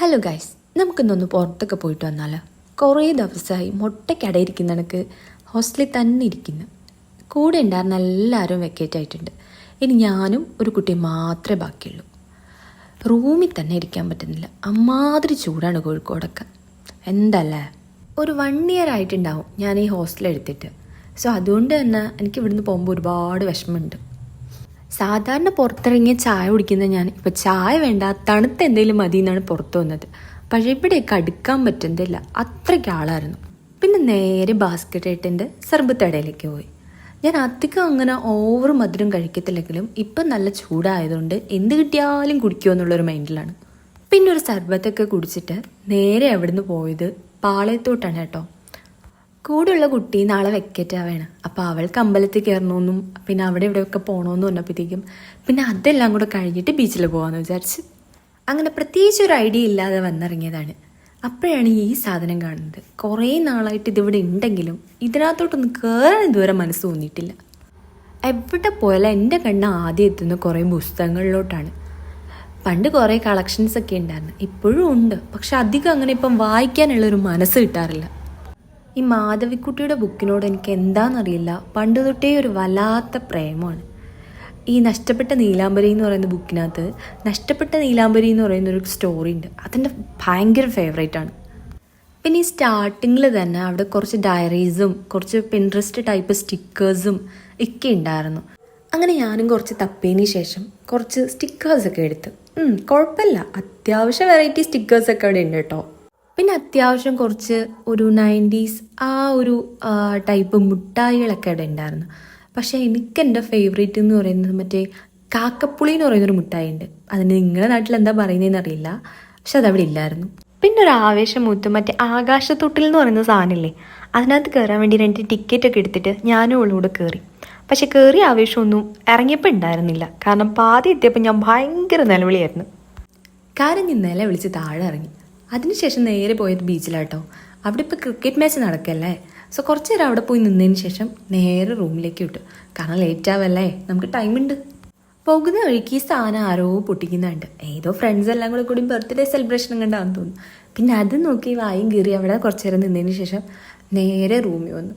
Hello guys, നമുക്കിന്നൊന്ന് പുറത്തൊക്കെ പോയിട്ട് വന്നാലോ? കുറേ ദിവസമായി മുട്ടയ്ക്കടയിരിക്കുന്ന എനിക്ക് ഹോസ്റ്റലിൽ തന്നെ ഇരിക്കുന്നു. കൂടെ ഉണ്ടായിരുന്ന എല്ലാവരും വെക്കേറ്റ് ആയിട്ടുണ്ട്. ഇനി ഞാനും ഒരു കുട്ടിയും മാത്രമേ ബാക്കിയുള്ളൂ. റൂമിൽ തന്നെ ഇരിക്കാൻ പറ്റുന്നില്ല, അമ്മാതിരി ചൂടാണ് കോഴിക്കോടൊക്കെ. എന്തല്ലേ, ഒരു 1 year ആയിട്ടുണ്ടാവും ഞാൻ ഈ ഹോസ്റ്റൽ എടുത്തിട്ട്. സോ അതുകൊണ്ട് തന്നെ എനിക്ക് ഇവിടുന്ന് പോകുമ്പോൾ ഒരുപാട് വിഷമമുണ്ട്. സാധാരണ പുറത്തിറങ്ങിയ ചായ കുടിക്കുന്ന ഞാൻ ഇപ്പോൾ ചായ വേണ്ട, തണുത്ത എന്തെങ്കിലും മതി എന്നാണ് പുറത്തു വന്നത്. പക്ഷേ ഇവിടെയൊക്കെ അടുക്കാൻ പറ്റുന്നില്ല, അത്രയ്ക്ക് ആളായിരുന്നു. പിന്നെ നേരെ ബാസ്ക്കറ്റ് ഏട്ടൻ്റെ സർബത്തടയിലേക്ക് പോയി. ഞാൻ അധികം അങ്ങനെ ഓവർ മധുരം കഴിക്കത്തില്ലെങ്കിലും ഇപ്പം നല്ല ചൂടായതുകൊണ്ട് എന്ത് കിട്ടിയാലും കുടിക്കുമോ എന്നുള്ളൊരു മൈൻഡിലാണ്. പിന്നെ ഒരു സർബത്തൊക്കെ കുടിച്ചിട്ട് നേരെ അവിടുന്ന് പോയത് പാളയത്തോട്ടാണ് കേട്ടോ. കൂടെയുള്ള കുട്ടി നാളെ വെക്കേറ്റാവേണം. അപ്പോൾ അവൾക്ക് അമ്പലത്തിൽ കയറണമെന്നും പിന്നെ അവിടെ ഇവിടെയൊക്കെ പോകണമെന്നും പറഞ്ഞപ്പോഴത്തേക്കും പിന്നെ അതെല്ലാം കൂടെ കഴിഞ്ഞിട്ട് ബീച്ചിൽ പോകാമെന്ന് വിചാരിച്ച് അങ്ങനെ പ്രത്യേകിച്ച് ഒരു ഐഡിയ ഇല്ലാതെ വന്നിറങ്ങിയതാണ്. അപ്പോഴാണ് ഈ സാധനം കാണുന്നത്. കുറേ നാളായിട്ട് ഇതിവിടെ ഉണ്ടെങ്കിലും ഇതിനകത്തോട്ടൊന്നും കയറാൻ ഇതുവരെ മനസ്സ് തോന്നിയിട്ടില്ല. എവിടെ പോയാലും എൻ്റെ കണ്ണ് ആദ്യം എത്തുന്ന കുറേ പുസ്തകങ്ങളിലോട്ടാണ്. പണ്ട് കുറേ കളക്ഷൻസ് ഒക്കെ ഉണ്ടായിരുന്നു, ഇപ്പോഴും ഉണ്ട്. പക്ഷെ അധികം അങ്ങനെ ഇപ്പം വായിക്കാനുള്ളൊരു മനസ്സ് കിട്ടാറില്ല. ഈ മാധവിക്കുട്ടിയുടെ ബുക്കിനോട് എനിക്ക് എന്താണെന്നറിയില്ല, പണ്ട് തൊട്ടേ ഒരു വല്ലാത്ത പ്രേമമാണ്. ഈ നഷ്ടപ്പെട്ട നീലാംബരി എന്ന് പറയുന്ന ബുക്കിനകത്ത് നഷ്ടപ്പെട്ട നീലാംബരി എന്ന് പറയുന്നൊരു സ്റ്റോറി ഉണ്ട്, അതെൻ്റെ ഭയങ്കര ഫേവറേറ്റാണ്. പിന്നെ ഈ സ്റ്റാർട്ടിങ്ങിൽ തന്നെ അവിടെ കുറച്ച് ഡയറീസും കുറച്ച് പിൻട്രസ്റ്റ് ടൈപ്പ് സ്റ്റിക്കേഴ്സും ഒക്കെ ഉണ്ടായിരുന്നു. അങ്ങനെ ഞാനും കുറച്ച് തപ്പിയതിന് ശേഷം കുറച്ച് സ്റ്റിക്കേഴ്സൊക്കെ എടുത്ത് കുഴപ്പമില്ല, അത്യാവശ്യം വെറൈറ്റി സ്റ്റിക്കേഴ്സൊക്കെ അവിടെ ഉണ്ട് കേട്ടോ. പിന്നെ അത്യാവശ്യം കുറച്ച് ഒരു 90s ആ ഒരു ടൈപ്പ് മുട്ടായികളൊക്കെ അവിടെ ഉണ്ടായിരുന്നു. പക്ഷേ എനിക്ക് എൻ്റെ ഫേവറേറ്റ് എന്ന് പറയുന്നത് മറ്റേ കാക്കപ്പുളി എന്ന് പറയുന്നൊരു മുട്ടായി ഉണ്ട്. അതിന് നിങ്ങളുടെ നാട്ടിൽ എന്താ പറയുന്നതെന്ന് അറിയില്ല, പക്ഷെ അതവിടെ ഇല്ലായിരുന്നു. പിന്നെ ഒരു ആവേശം മൂത്ത് മറ്റേ ആകാശത്തൊട്ടിൽ എന്ന് പറയുന്ന സാധനമില്ലേ, അതിനകത്ത് കയറാൻ വേണ്ടി 2 ടിക്കറ്റൊക്കെ എടുത്തിട്ട് ഞാനും അവളോട് കയറി. പക്ഷെ കയറിയ ആവേശമൊന്നും ഇറങ്ങിയപ്പോൾ ഉണ്ടായിരുന്നില്ല, കാരണം പാതി എത്തിയപ്പോൾ ഞാൻ ഭയങ്കര നിലവിളിയായിരുന്നു. കരഞ്ഞ് നിലവിളിച്ച് താഴെ ഇറങ്ങി. അതിനുശേഷം നേരെ പോയത് ബീച്ചിലാട്ടോ. അവിടെ ഇപ്പോൾ ക്രിക്കറ്റ് മാച്ച് നടക്കല്ലേ. സോ കുറച്ച് നേരം അവിടെ പോയി നിന്നതിന് ശേഷം നേരെ റൂമിലേക്ക് വിട്ടു, കാരണം ലേറ്റ് ആവല്ലേ, നമുക്ക് ടൈമുണ്ട്. പോകുന്ന വഴിക്ക് ഈ സാധനം ആരോ പൊട്ടിക്കുന്നുണ്ട്. ഏതോ ഫ്രണ്ട്സ് എല്ലാം കൂടി ബർത്ത്ഡേ സെലിബ്രേഷൻ കണ്ടാന്ന് തോന്നുന്നു. പിന്നെ അത് നോക്കി വായും കീറി അവിടെ കുറച്ച് നേരം നിന്നതിന് ശേഷം നേരെ റൂമിൽ വന്നു.